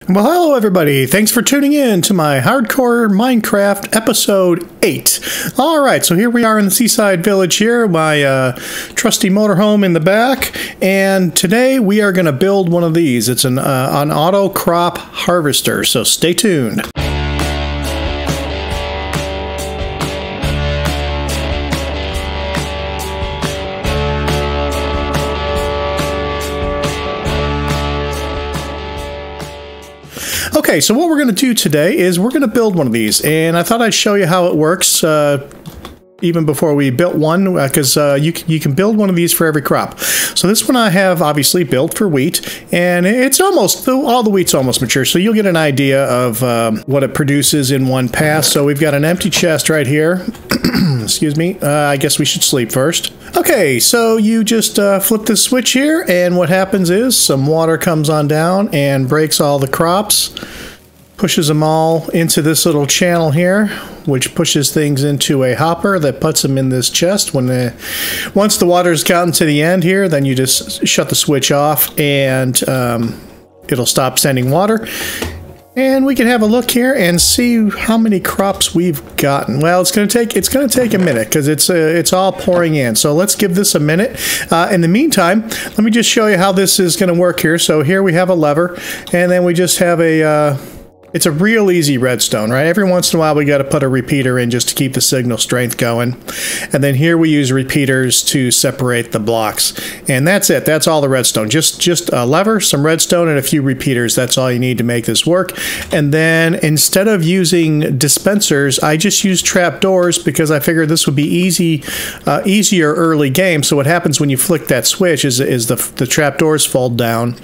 Well, hello everybody. Thanks for tuning in to my Hardcore Minecraft episode 8. Alright, so here we are in the seaside village here, my trusty motorhome in the back, and today we are going to build one of these. It's an auto crop harvester, so stay tuned. Okay, so what we're going to do today is we're going to build one of these, and I thought I'd show you how it works even before we built one, because you can build one of these for every crop. So this one I have obviously built for wheat, and it's almost, all the wheat's almost mature, so you'll get an idea of what it produces in one pass. So we've got an empty chest right here. Excuse me, I guess we should sleep first. Okay, so you just flip the switch here, and what happens is some water comes on down and breaks all the crops, pushes them all into this little channel here, which pushes things into a hopper that puts them in this chest. Once the water's gotten to the end here, then you just shut the switch off, and it'll stop sending water. And we can have a look here and see how many crops we've gotten. Well, it's going to take a minute because it's all pouring in. So let's give this a minute. In the meantime, let me just show you how this is going to work here. So here we have a lever, and then we just have a it's a real easy redstone, right? Every once in a while we got to put a repeater in just to keep the signal strength going. And then here we use repeaters to separate the blocks. And that's it. That's all the redstone. Just a lever, some redstone, and a few repeaters. That's all you need to make this work. And then instead of using dispensers, I just use trapdoors because I figured this would be easier early game. So what happens when you flick that switch is the trapdoors fold down,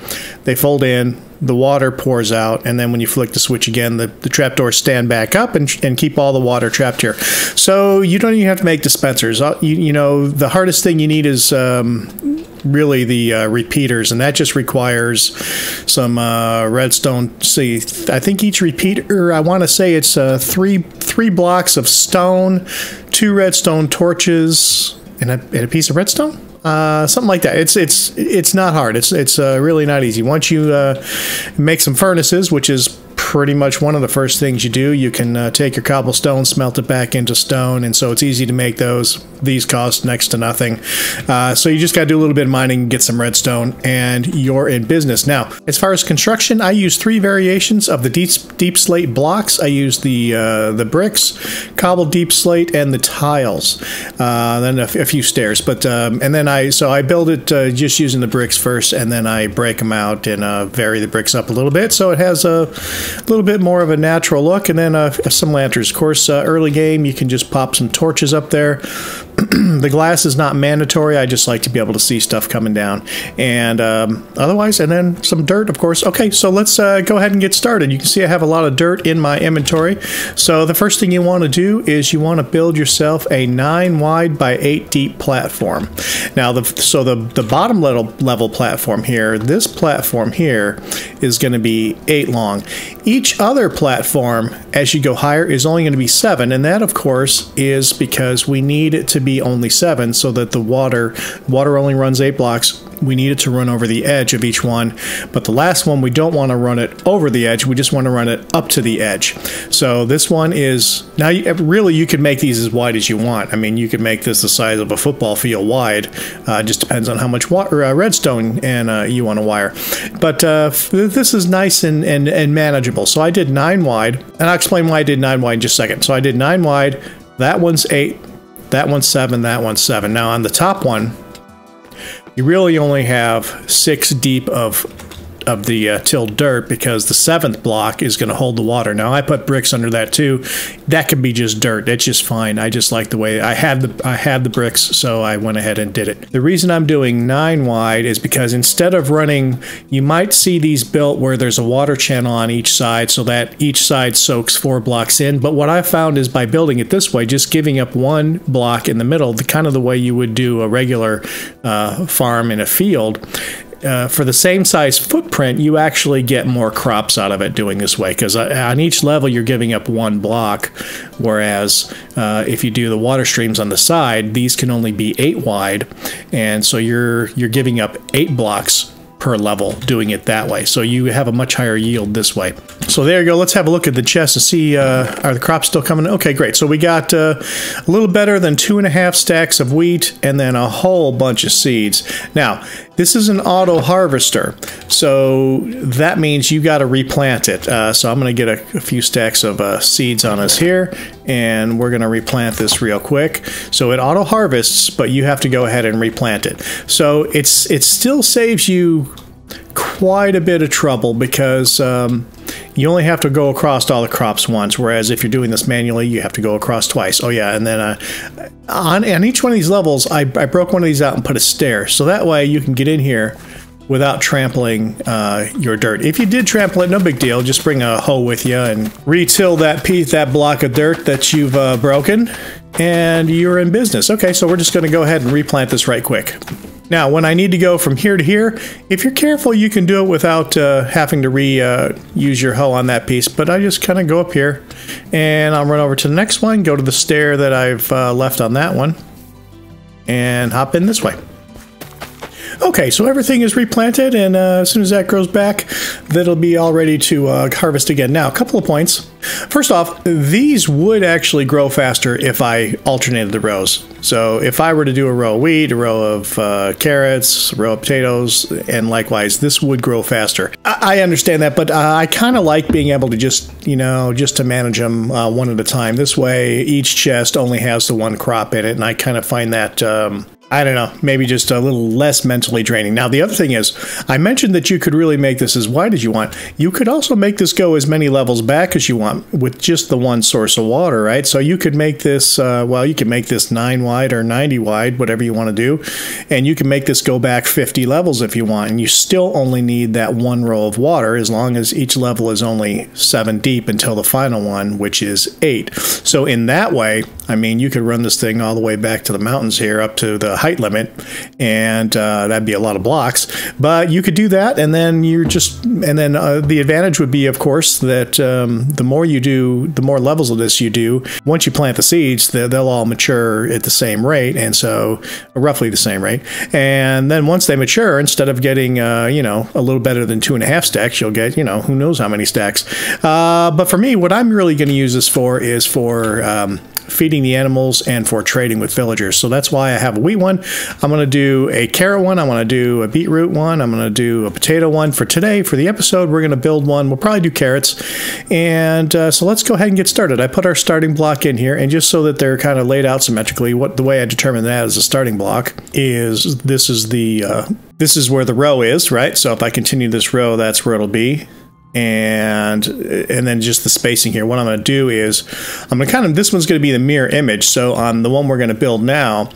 they fold in, the water pours out, and then when you flick the switch again, the trapdoors stand back up and keep all the water trapped here. So you don't even have to make dispensers. You know, the hardest thing you need is really the repeaters, and that just requires some redstone. See, I think each repeater, I want to say it's three blocks of stone, 2 redstone torches, and a piece of redstone. Something like that. It's not hard. It's really not easy. Once you make some furnaces, which is pretty much one of the first things you do, you can take your cobblestone, smelt it back into stone, and so it's easy to make those. These cost next to nothing. So you just got to do a little bit of mining, get some redstone, and you're in business. Now, as far as construction, I use 3 variations of the deep slate blocks. I use the bricks, cobbled deep slate, and the tiles. Then a few stairs. But and then I build it just using the bricks first, and then I break them out and vary the bricks up a little bit, so it has a little bit more of a natural look. And then some lanterns. Of course, early game, you can just pop some torches up there. The glass is not mandatory. I just like to be able to see stuff coming down. And otherwise, and then some dirt, of course. Okay, so let's go ahead and get started. You can see I have a lot of dirt in my inventory. So the first thing you want to do is you want to build yourself a 9 wide by 8 deep platform. Now, the bottom level platform here, this platform here is going to be 8 long. Each other platform, as you go higher, is only going to be 7, and that, of course, is because we need it to be only 7 so that the water only runs 8 blocks. We need it to run over the edge of each one, but the last one, we don't want to run it over the edge. We just want to run it up to the edge. So this one is, now really you can make these as wide as you want. I mean, you could make this the size of a football field wide. Just depends on how much redstone and you want to wire. But this is nice and manageable. So I did 9 wide, and I'll explain why I did 9 wide in just a second. So I did 9 wide, that one's 8, that one's 7, that one's 7. Now on the top one, you really only have 6 deep of the tilled dirt because the 7th block is going to hold the water. Now I put bricks under that too. That can be just dirt. It's just fine. I just like the way I had the bricks, so I went ahead and did it. The reason I'm doing 9 wide is because instead of running, you might see these built where there's a water channel on each side so that each side soaks 4 blocks in. But what I found is by building it this way, just giving up 1 block in the middle, kind of the way you would do a regular farm in a field, for the same size footprint, you actually get more crops out of it doing this way, because on each level you're giving up 1 block, whereas if you do the water streams on the side, these can only be 8 wide, and so you're giving up 8 blocks per level doing it that way. So you have a much higher yield this way. So there you go. Let's have a look at the chest and see, are the crops still coming? Okay, great. So we got a little better than 2.5 stacks of wheat and then a whole bunch of seeds. Now, this is an auto harvester, so that means you got to replant it. So I'm going to get a few stacks of seeds on us here, and we're going to replant this real quick. So it auto harvests, but you have to go ahead and replant it. So it still saves you quite a bit of trouble because you only have to go across all the crops once, whereas if you're doing this manually, you have to go across twice. Oh yeah, and then on each one of these levels, I broke one of these out and put a stair, so that way you can get in here without trampling your dirt. If you did trample it, no big deal. Just bring a hoe with you and re-till that block of dirt that you've broken, and you're in business. Okay, so we're just going to go ahead and replant this right quick. Now, when I need to go from here to here, if you're careful, you can do it without having to use your hoe on that piece. But I just kind of go up here, and I'll run over to the next one, go to the stair that I've left on that one, and hop in this way. Okay, so everything is replanted, and as soon as that grows back, that'll be all ready to harvest again. Now, a couple of points. First off, these would actually grow faster if I alternated the rows. So if I were to do a row of wheat, a row of carrots, a row of potatoes, and likewise, this would grow faster. I understand that, but I kind of like being able to just to manage them one at a time. This way, each chest only has the one crop in it, and I kind of find that I don't know, maybe just a little less mentally draining. Now, the other thing is, I mentioned that you could really make this as wide as you want. You could also make this go as many levels back as you want with just the one source of water, right? So you could make this, well, you can make this 9 wide or 90 wide, whatever you want to do. And you can make this go back 50 levels if you want. And you still only need that one row of water as long as each level is only 7 deep until the final one, which is 8. So in that way, I mean, you could run this thing all the way back to the mountains here up to the height limit, and that'd be a lot of blocks, but you could do that, and then the advantage would be, of course, that the more you do, the more levels of this you do, once you plant the seeds, they'll all mature at the same rate, and so roughly the same rate, and then once they mature, instead of getting a little better than 2.5 stacks, you'll get who knows how many stacks. But for me, what I'm really going to use this for is for feeding the animals and for trading with villagers. So that's why I have a wheat one. I'm going to do a carrot one. I'm going to do a beetroot one. I'm going to do a potato one. For today, for the episode, we're going to build one. We'll probably do carrots. And so let's go ahead and get started. I put our starting block in here, and just so that they're kind of laid out symmetrically, the way I determine that as a starting block is this is where the row is, right? So if I continue this row, that's where it'll be. And then just the spacing here. What I'm going to do is this one's going to be the mirror image. So on the one we're going to build now,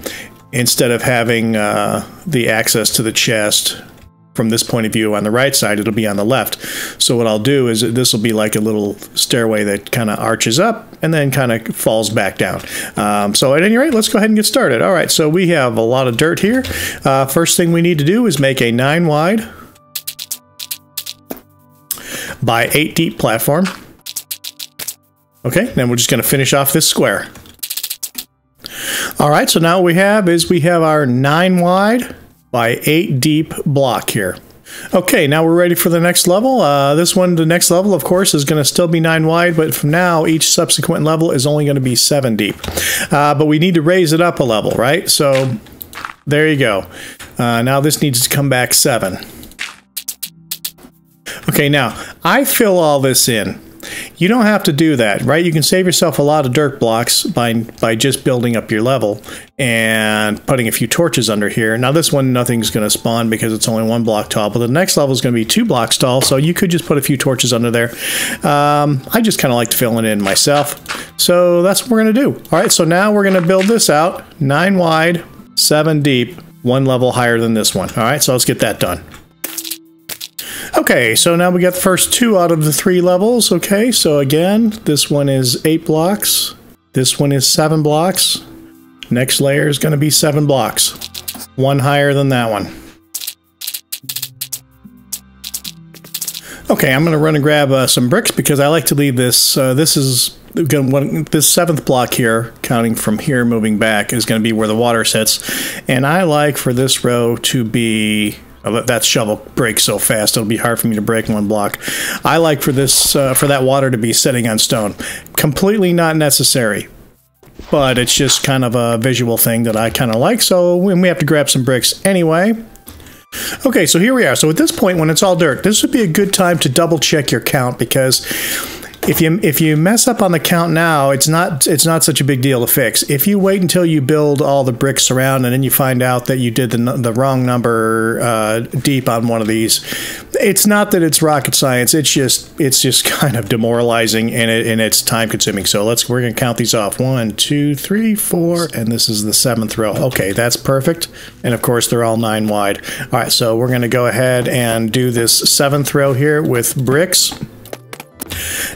instead of having the access to the chest from this point of view on the right side, it'll be on the left. So what I'll do is this will be like a little stairway that kind of arches up and then kind of falls back down. So at any rate, let's go ahead and get started. All right, so we have a lot of dirt here. First thing we need to do is make a 9 wide by 8 deep platform. Okay, then we're just going to finish off this square. All right, so now what we have our 9 wide by 8 deep block here. Okay, now we're ready for the next level. The next level, of course, is going to still be 9 wide, but from now, each subsequent level is only going to be 7 deep. But we need to raise it up a level, right? So there you go. Now this needs to come back 7. Okay, now, I fill all this in. You don't have to do that, right? You can save yourself a lot of dirt blocks by just building up your level and putting a few torches under here. Now, this one, nothing's going to spawn because it's only 1 block tall, but the next level is going to be 2 blocks tall, so you could just put a few torches under there. I just kind of like to fill it in myself, so that's what we're going to do. All right, so now we're going to build this out, 9 wide, 7 deep, 1 level higher than this one. All right, so let's get that done. Okay, so now we got the first 2 out of the 3 levels. Okay, so again, this one is 8 blocks. This one is 7 blocks. Next layer is going to be 7 blocks. 1 higher than that one. Okay, I'm going to run and grab some bricks because I like to leave this. This 7th block here, counting from here moving back, is going to be where the water sits. And I like for this row to be That shovel breaks so fast, it'll be hard for me to break one block. I like for this, for that water to be sitting on stone. Completely not necessary, but it's just kind of a visual thing that I kind of like, so we have to grab some bricks anyway. Okay, so here we are. So at this point, when it's all dirt, this would be a good time to double check your count, because if you mess up on the count now, it's not such a big deal to fix. If you wait until you build all the bricks around and then you find out that you did the wrong number deep on one of these, it's not that it's rocket science. It's just kind of demoralizing, and it's time consuming. So we're gonna count these off. 1, 2, 3, 4, and this is the 7th row. Okay, that's perfect. And of course, they're all 9 wide. All right, so we're gonna go ahead and do this 7th row here with bricks.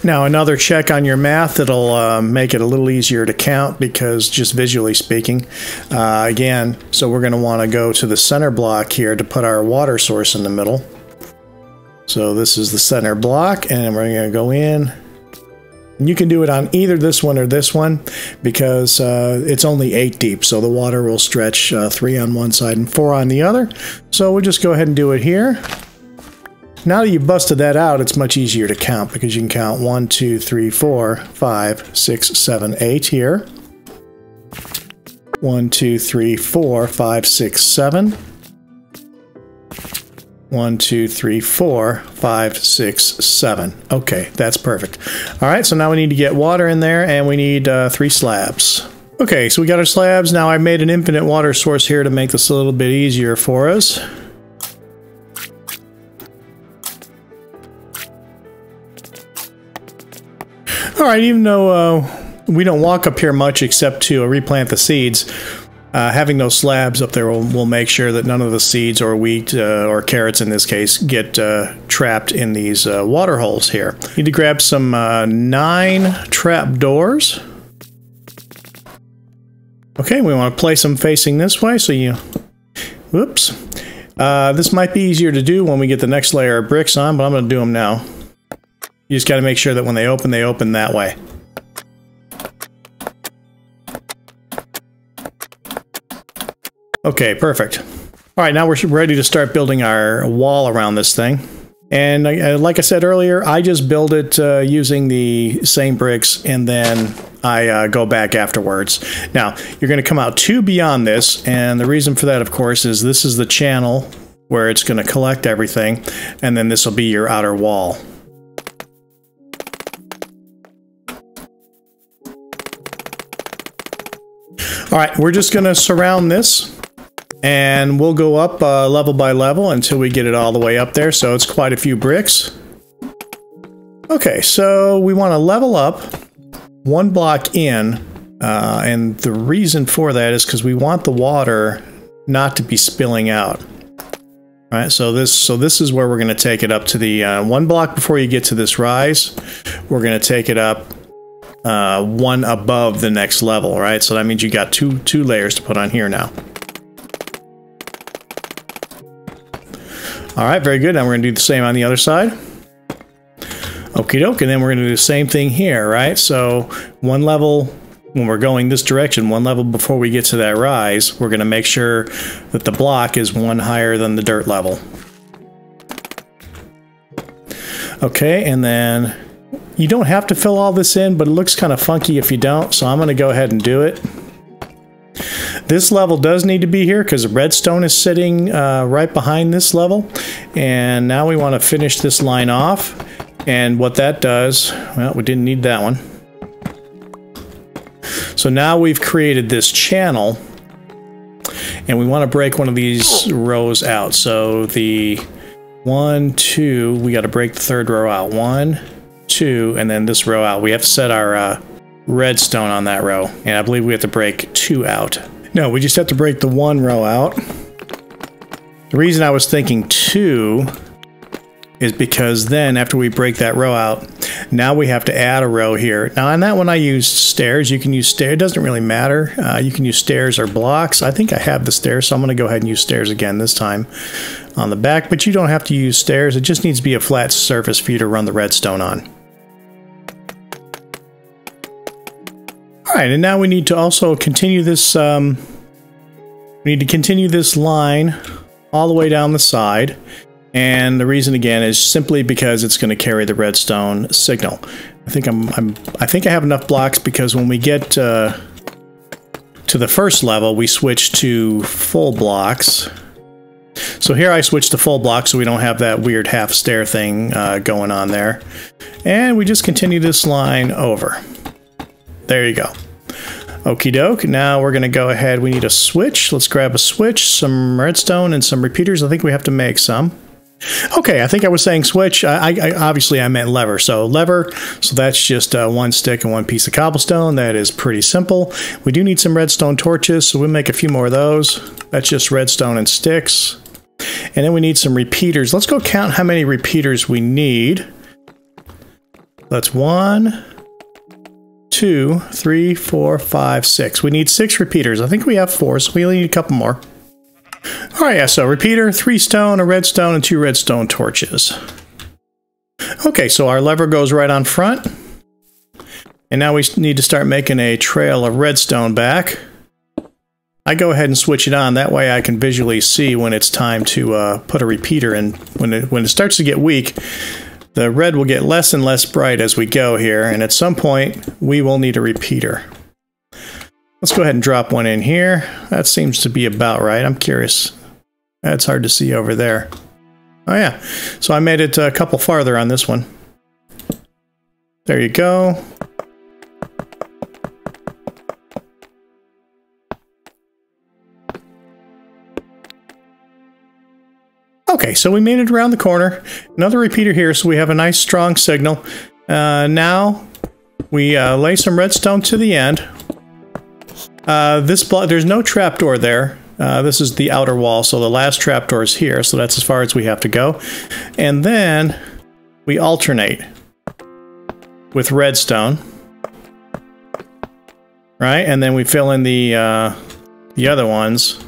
Now, another check on your math that'll make it a little easier to count, because just visually speaking, again, so we're going to want to go to the center block here to put our water source in the middle. So this is the center block, and we're going to go in. And you can do it on either this one or this one, because it's only 8 deep, so the water will stretch 3 on one side and 4 on the other. So we'll just go ahead and do it here. Now that you've busted that out, it's much easier to count, because you can count 1, 2, 3, 4, 5, 6, 7, 8 here. 1, 2, 3, 4, 5, 6, 7. 1, 2, 3, 4, 5, 6, 7. Okay, that's perfect. All right, so now we need to get water in there, and we need 3 slabs. Okay, so we got our slabs. Now I made an infinite water source here to make this a little bit easier for us. All right, even though we don't walk up here much except to replant the seeds, having those slabs up there will make sure that none of the seeds or wheat or carrots in this case get trapped in these water holes here. Need to grab some 9 trap doors. Okay, we want to place them facing this way, so you... Whoops. This might be easier to do when we get the next layer of bricks on, but I'm going to do them now. You just got to make sure that when they open that way. Okay, perfect. All right, now we're ready to start building our wall around this thing. And like I said earlier, I just build it using the same bricks, and then I go back afterwards. Now, you're going to come out 2 beyond this, and the reason for that, of course, is this is the channel where it's going to collect everything, and then this will be your outer wall. All right, we're just going to surround this, and we'll go up level by level until we get it all the way up there, so it's quite a few bricks. Okay, so we want to level up 1 block in, and the reason for that is because we want the water not to be spilling out. All right, so this is where we're going to take it up to the 1 block before you get to this rise. We're going to take it up 1 above the next level, right? So that means you got two layers to put on here now. All right, very good. Now we're going to do the same on the other side. Okie doke, and then we're going to do the same thing here, right? So 1 level, when we're going this direction, 1 level before we get to that rise, we're going to make sure that the block is 1 higher than the dirt level. Okay, and then you don't have to fill all this in, but it looks kind of funky if you don't, so I'm going to go ahead and do it. This level does need to be here because redstone is sitting right behind this level, and now we want to finish this line off. And what that does, well, we didn't need that one. So now we've created this channel, and we want to break one of these rows out. So the 1, 2, we got to break the 3rd row out. 1, 2, and then this row out. We have to set our redstone on that row, and I believe we have to break 2 out. No, we just have to break the 1 row out. The reason I was thinking 2 is because then after we break that row out, now we have to add a row here. Now on that one I used stairs. You can use stairs. It doesn't really matter. You can use stairs or blocks. I think I have the stairs, so I'm going to go ahead and use stairs again this time on the back. But you don't have to use stairs. It just needs to be a flat surface for you to run the redstone on. All right, and now we need to also continue this. We need to continue this line all the way down the side. And the reason again is simply because it's going to carry the redstone signal. I think I think I have enough blocks because when we get to the first level, we switch to full blocks. So here I switch to full blocks so we don't have that weird half stair thing going on there. And we just continue this line over. There you go. Okie doke. Now we're going to go ahead. We need a switch. Let's grab a switch, some redstone, and some repeaters. I think we have to make some. Okay, I think I was saying switch. I obviously I meant lever. So lever, so that's just one stick and one piece of cobblestone. That is pretty simple. We do need some redstone torches, so we'll make a few more of those. That's just redstone and sticks. And then we need some repeaters. Let's go count how many repeaters we need. That's 1, 2, 3, 4, 5, 6. We need 6 repeaters. I think we have 4, so we only need a couple more. All right, yeah, so repeater, 3 stone, a redstone, and 2 redstone torches. Okay, so our lever goes right on front. And now we need to start making a trail of redstone back. I go ahead and switch it on. That way I can visually see when it's time to put a repeater in. When it starts to get weak, the red will get less and less bright as we go here. And at some point, we will need a repeater. Let's go ahead and drop one in here. That seems to be about right. I'm curious. That's hard to see over there. Oh yeah, so I made it a couple farther on this one. There you go. Okay, so we made it around the corner. Another repeater here, so we have a nice strong signal. Now we lay some redstone to the end. This block, there's no trapdoor there. This is the outer wall, so the last trapdoor is here, so that's as far as we have to go. And then we alternate with redstone, right? And then we fill in the other ones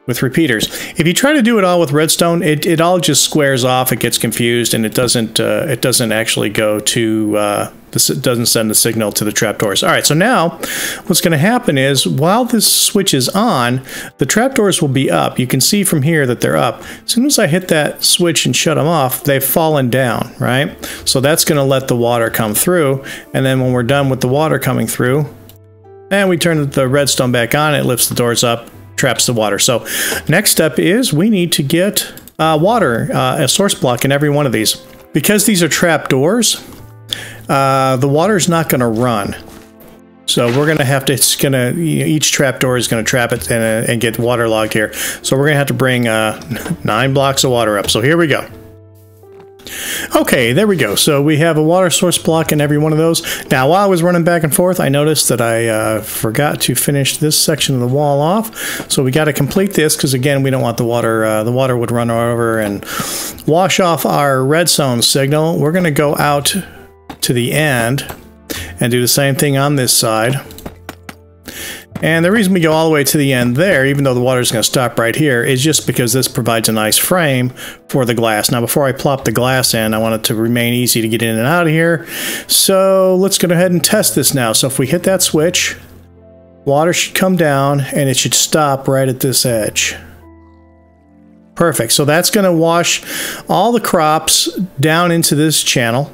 with repeaters. If you try to do it all with redstone, it all just squares off. It gets confused, and it doesn't actually go to it doesn't send the signal to the trapdoors. All right, so now what's going to happen is while this switch is on, the trapdoors will be up. You can see from here that they're up. As soon as I hit that switch and shut them off, they've fallen down, right? So that's going to let the water come through, and then when we're done with the water coming through, and we turn the redstone back on, it lifts the doors up, traps the water. So next step is we need to get water, a source block in every one of these. Because these are trap doors, the water is not going to run. So we're going to have to, each trap door is going to trap it and get waterlogged here. So we're going to have to bring 9 blocks of water up. So here we go. Okay, there we go. So we have a water source block in every one of those. Now, while I was running back and forth, I noticed that I forgot to finish this section of the wall off. So we got to complete this because, again, we don't want the water. The water would run over and wash off our redstone signal. We're going to go out to the end and do the same thing on this side. And the reason we go all the way to the end there, even though the water is going to stop right here, is just because this provides a nice frame for the glass. Now, before I plop the glass in, I want it to remain easy to get in and out of here. So let's go ahead and test this now. So if we hit that switch, water should come down and it should stop right at this edge. Perfect. So that's going to wash all the crops down into this channel.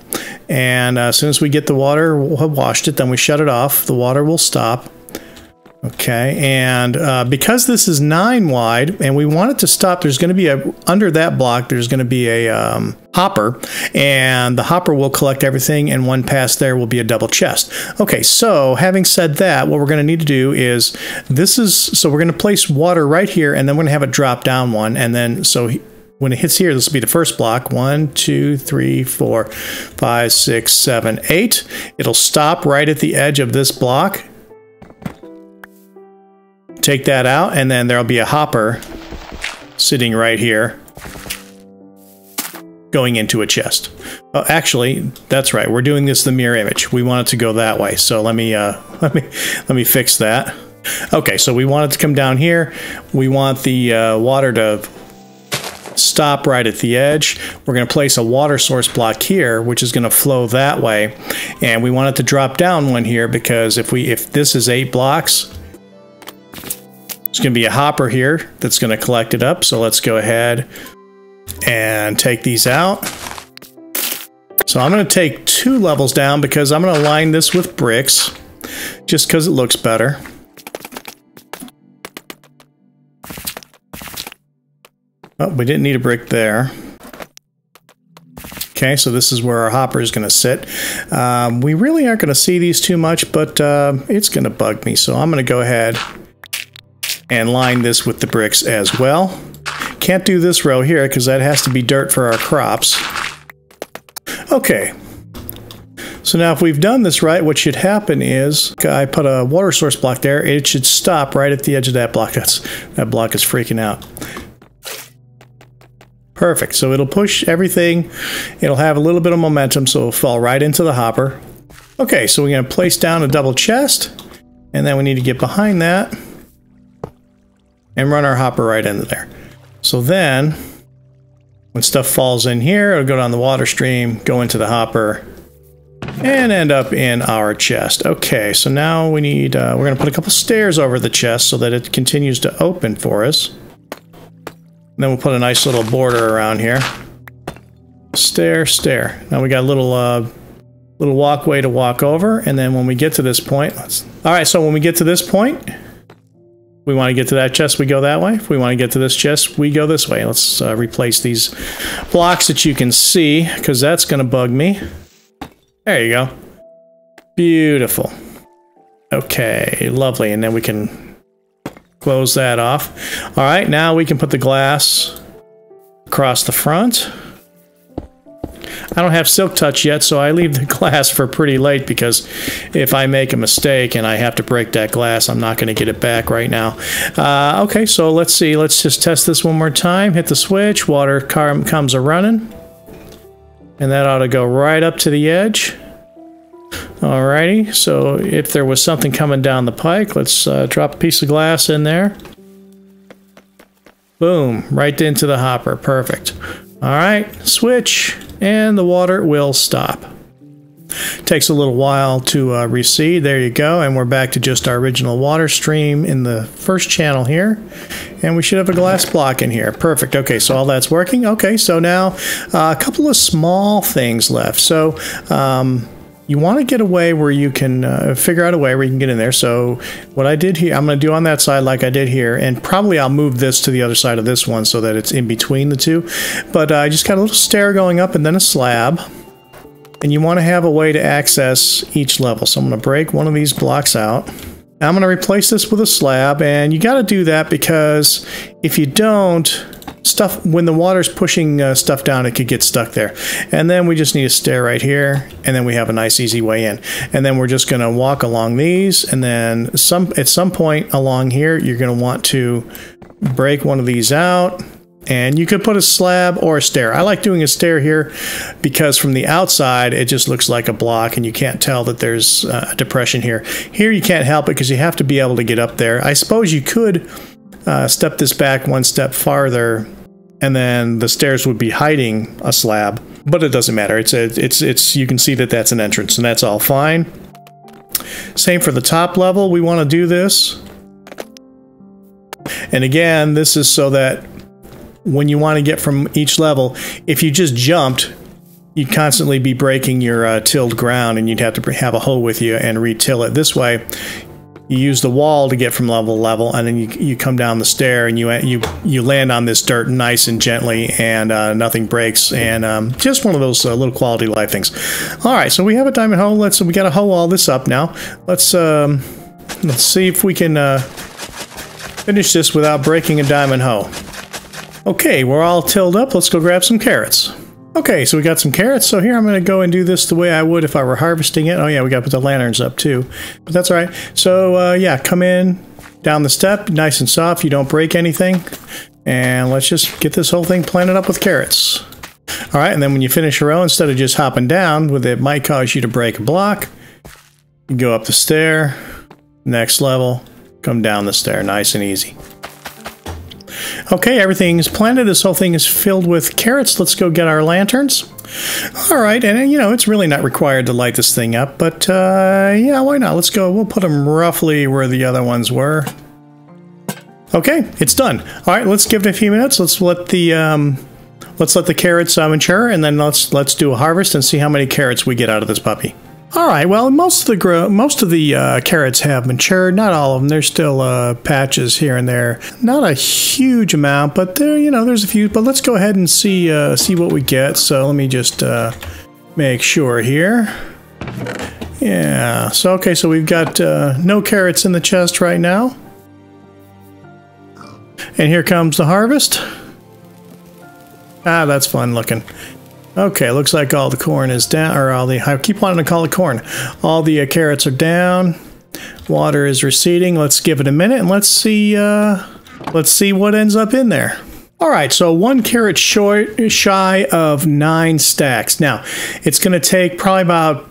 And as soon as we get the water, we'll have washed it, then we shut it off. The water will stop. Okay, and because this is 9 wide and we want it to stop, there's going to be under that block, there's going to be a hopper, and the hopper will collect everything, and one pass there will be a double chest. Okay, so having said that, what we're going to need to do is, so we're going to place water right here, and then we're going to have it drop down one, and then, so when it hits here, this will be the first block. 1, 2, 3, 4, 5, 6, 7, 8. It'll stop right at the edge of this block. Take that out, and then there'll be a hopper sitting right here going into a chest. Oh, actually, that's right. We're doing this the mirror image. We want it to go that way. So let me fix that. Okay, so we want it to come down here. We want the water to stop right at the edge. We're going to place a water source block here, which is going to flow that way. And we want it to drop down one here because if this is 8 blocks, There's going to be a hopper here that's going to collect it up. So let's go ahead and take these out. So I'm going to take 2 levels down because I'm going to line this with bricks just because it looks better. Oh, we didn't need a brick there. Okay, so this is where our hopper is going to sit. We really aren't going to see these too much, but it's going to bug me. So I'm going to go ahead and line this with the bricks as well. Can't do this row here because that has to be dirt for our crops. Okay. So now if we've done this right, what should happen is I put a water source block there. It should stop right at the edge of that block. That block is freaking out. Perfect. So it'll push everything. It'll have a little bit of momentum, so it'll fall right into the hopper. Okay, so we're going to place down a double chest, and then we need to get behind that and run our hopper right into there. So then, when stuff falls in here, it'll go down the water stream, go into the hopper, and end up in our chest. Okay, so now we need, we're going to put a couple stairs over the chest so that it continues to open for us. And then we'll put a nice little border around here. Stair, stair. Now we got a little walkway to walk over, and then when we get to this point, all right, so when we get to this point, we want to get to that chest, we go that way. If we want to get to this chest, we go this way. Let's replace these blocks that you can see, because that's going to bug me. There you go. Beautiful. Okay, lovely. And then we can close that off. All right, now we can put the glass across the front. I don't have silk touch yet, so I leave the glass for pretty late because if I make a mistake and I have to break that glass, I'm not going to get it back right now. Okay, so let's see. Let's just test this one more time. Hit the switch. Water comes a-running. And that ought to go right up to the edge. Alrighty, so if there was something coming down the pike, let's drop a piece of glass in there. Boom, right into the hopper. Perfect. Alright, switch. And the water will stop. Takes a little while to recede. There you go. And we're back to just our original water stream in the first channel here. And we should have a glass block in here. Perfect. Okay, so all that's working. Okay, so now a couple of small things left. So you want to get a way where you can figure out a way where you can get in there. So what I did here, I'm going to do on that side like I did here, and probably I'll move this to the other side of this one so that it's in between the two. But I just got a little stair going up and then a slab. And you want to have a way to access each level. So I'm going to break one of these blocks out. Now I'm going to replace this with a slab, and you got to do that because if you don't, when the water's pushing stuff down, it could get stuck there. And then we just need a stair right here, and then we have a nice easy way in. And then we're just going to walk along these, and then at some point along here, you're going to want to break one of these out. And you could put a slab or a stair. I like doing a stair here because from the outside, it just looks like a block and you can't tell that there's a depression here. Here you can't help it because you have to be able to get up there. I suppose you could step this back one step farther and then the stairs would be hiding a slab, but it doesn't matter. It's you can see that that's an entrance and that's all fine. Same for the top level. We want to do this. And again, this is so that when you want to get from each level, if you just jumped, you'd constantly be breaking your tilled ground and you'd have to have a hoe with you and re-till it. This way, you use the wall to get from level to level, and then you come down the stair and you land on this dirt nice and gently, and nothing breaks, and just one of those little quality of life things. All right, so we have a diamond hoe. We got to hoe all this up now. Let's see if we can finish this without breaking a diamond hoe. Okay, we're all tilled up. Let's go grab some carrots. Okay, so we got some carrots. So here I'm going to go and do this the way I would if I were harvesting it. Oh yeah, we got to put the lanterns up too. But that's all right. So yeah, come in down the step, nice and soft. You don't break anything. And let's just get this whole thing planted up with carrots. All right, and then when you finish your row, instead of just hopping down, it might cause you to break a block, you go up the stair, next level, come down the stair, nice and easy. Okay, everything's planted. This whole thing is filled with carrots. Let's go get our lanterns. All right, and you know, it's really not required to light this thing up, but yeah, why not? Let's go. We'll put them roughly where the other ones were. Okay, it's done. All right, let's give it a few minutes. Let's let the carrots mature, and then let's do a harvest and see how many carrots we get out of this puppy. All right, well, most of the carrots have matured. Not all of them. There's still patches here and there. Not a huge amount, but there's a few. But let's go ahead and see what we get. So let me just make sure here. Yeah. So okay. So we've got no carrots in the chest right now. And here comes the harvest. Ah, that's fun looking. Okay, looks like all the corn is down, or I keep wanting to call it corn. All the carrots are down. Water is receding. Let's give it a minute and let's see what ends up in there. All right, so 1 carrot shy of 9 stacks. Now, it's going to take probably about,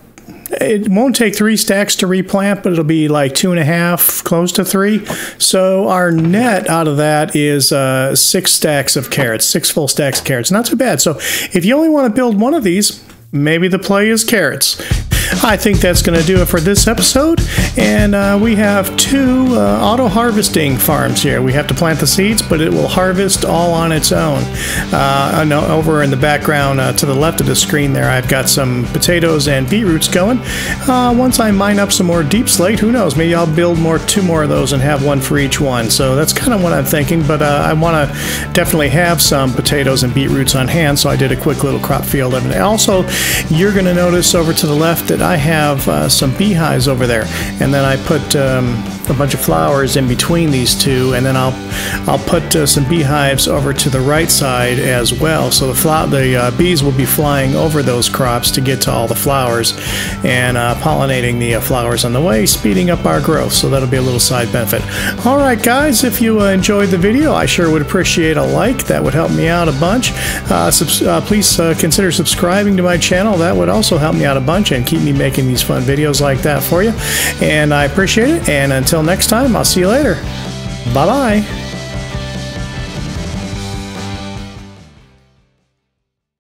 it won't take 3 stacks to replant, but it'll be like 2.5, close to 3. So our net out of that is 6 stacks of carrots, 6 full stacks of carrots. Not too bad. So if you only want to build one of these, maybe the play is carrots. I think that's going to do it for this episode. And we have 2 auto harvesting farms here. We have to plant the seeds, but it will harvest all on its own. Over in the background to the left of the screen there, I've got some potatoes and beetroots going. Once I mine up some more deep slate, who knows, maybe I'll build 2 more of those and have one for each one. So that's kind of what I'm thinking, but I want to definitely have some potatoes and beetroots on hand, so I did a quick little crop field of it. Also, you're going to notice over to the left that I have some beehives over there, and then I put a bunch of flowers in between these two, and then I'll put some beehives over to the right side as well, so the bees will be flying over those crops to get to all the flowers and pollinating the flowers on the way, speeding up our growth. So that'll be a little side benefit. All right, guys, if you enjoyed the video, I sure would appreciate a like. That would help me out a bunch. Please consider subscribing to my channel. That would also help me out a bunch and keep me making these fun videos like that for you. And I appreciate it. And until next time, I'll see you later. Bye-bye.